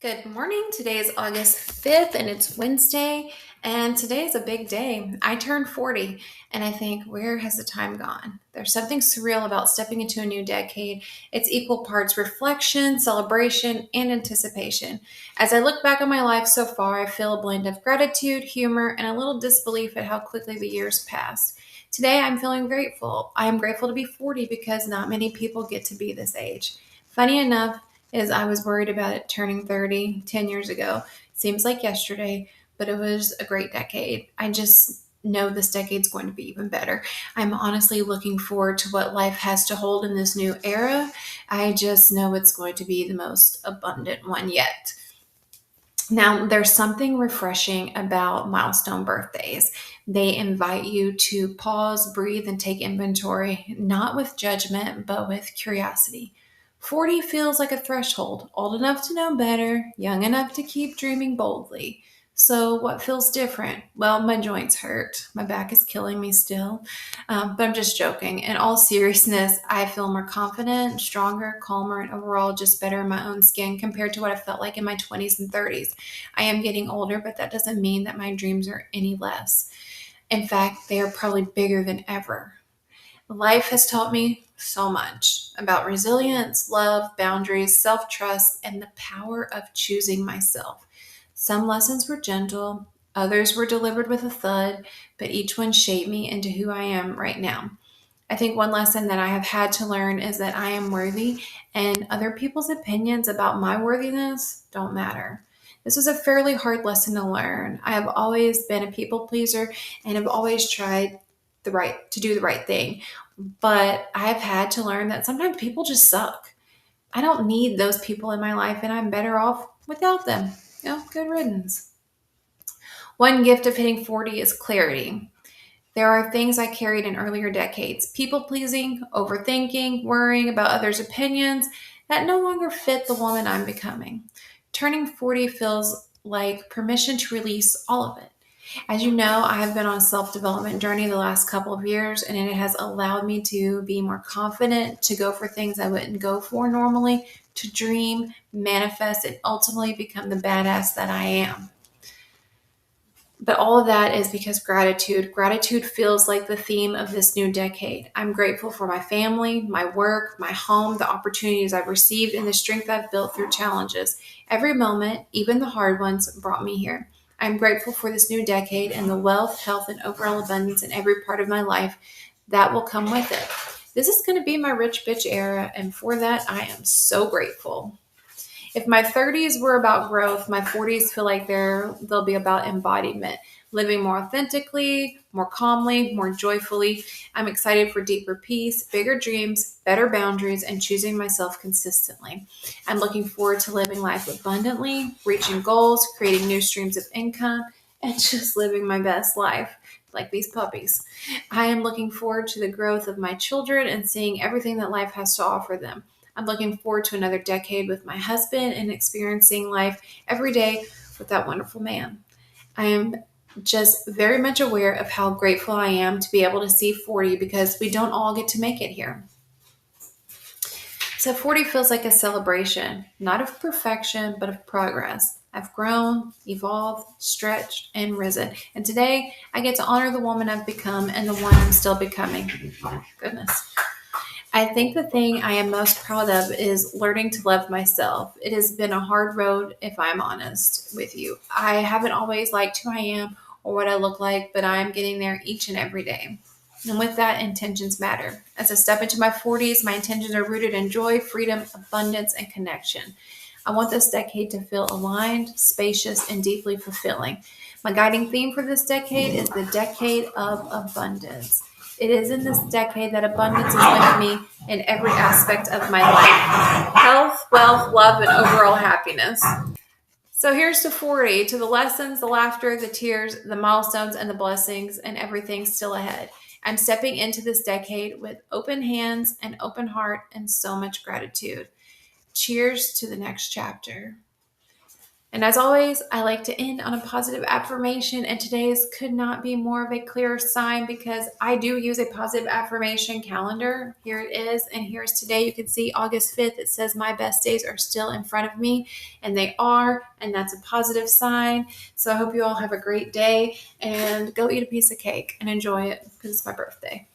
Good morning. Today is August 5th and it's Wednesday, and today is a big day. I turned 40 and I think, where has the time gone? There's something surreal about stepping into a new decade. It's equal parts reflection, celebration, and anticipation. As I look back on my life so far, I feel a blend of gratitude, humor, and a little disbelief at how quickly the years passed. Today, I'm feeling grateful. I am grateful to be 40 because not many people get to be this age. Funny enough, is I was worried about it turning 30 10 years ago. Seems like yesterday, but it was a great decade. I just know this decade's going to be even better. I'm honestly looking forward to what life has to hold in this new era. I just know it's going to be the most abundant one yet. Now, there's something refreshing about milestone birthdays. They invite you to pause, breathe, and take inventory, not with judgment, but with curiosity. 40 feels like a threshold, old enough to know better, young enough to keep dreaming boldly. So, what feels different? Well, my joints hurt. My back is killing me still. But I'm just joking. In all seriousness, I feel more confident, stronger, calmer, and overall just better in my own skin compared to what I felt like in my 20s and 30s. I am getting older, but that doesn't mean that my dreams are any less. In fact, they are probably bigger than ever. Life has taught me so much about resilience, love, boundaries, self trust, and the power of choosing myself. Some lessons were gentle, others were delivered with a thud, but each one shaped me into who I am right now. I think one lesson that I have had to learn is that I am worthy and other people's opinions about my worthiness don't matter. This was a fairly hard lesson to learn. I have always been a people pleaser and have always tried to do the right thing. But I've had to learn that sometimes people just suck. I don't need those people in my life and I'm better off without them. Good riddance. One gift of hitting 40 is clarity. There are things I carried in earlier decades, people pleasing, overthinking, worrying about others' opinions, that no longer fit the woman I'm becoming. Turning 40 feels like permission to release all of it. As you know, I have been on a self development journey the last couple of years, and it has allowed me to be more confident, to go for things I wouldn't go for normally, to dream, manifest, and ultimately become the badass that I am. But all of that is because gratitude. Gratitude feels like the theme of this new decade. I'm grateful for my family, my work, my home, the opportunities I've received, and the strength I've built through challenges. Every moment, even the hard ones, brought me here. I'm grateful for this new decade and the wealth, health, and overall abundance in every part of my life that will come with it. This is going to be my rich bitch era, and for that, I am so grateful. If my 30s were about growth, my 40s feel like they'll be about embodiment, living more authentically, more calmly, more joyfully. I'm excited for deeper peace, bigger dreams, better boundaries, and choosing myself consistently. I'm looking forward to living life abundantly, reaching goals, creating new streams of income, and just living my best life like these puppies. I am looking forward to the growth of my children and seeing everything that life has to offer them. I'm looking forward to another decade with my husband and experiencing life every day with that wonderful man. I am just very much aware of how grateful I am to be able to see 40 because we don't all get to make it here. So 40 feels like a celebration, not of perfection, but of progress. I've grown, evolved, stretched, and risen. And today I get to honor the woman I've become and the one I'm still becoming. Goodness. I think the thing I am most proud of is learning to love myself. It has been a hard road, if I'm honest with you. I haven't always liked who I am or what I look like, but I'm getting there each and every day. And with that, intentions matter. As I step into my 40s, my intentions are rooted in joy, freedom, abundance, and connection. I want this decade to feel aligned, spacious, and deeply fulfilling. My guiding theme for this decade is the decade of abundance. It is in this decade that abundance is with me in every aspect of my life. Health, wealth, love, and overall happiness. So here's to 40, to the lessons, the laughter, the tears, the milestones, and the blessings, and everything still ahead. I'm stepping into this decade with open hands, an open heart, and so much gratitude. Cheers to the next chapter. And as always, I like to end on a positive affirmation, and today's could not be more of a clear sign because I do use a positive affirmation calendar. Here it is, and here's today. You can see August 5th. It says my best days are still in front of me, and they are, and that's a positive sign. So I hope you all have a great day and go eat a piece of cake and enjoy it because it's my birthday.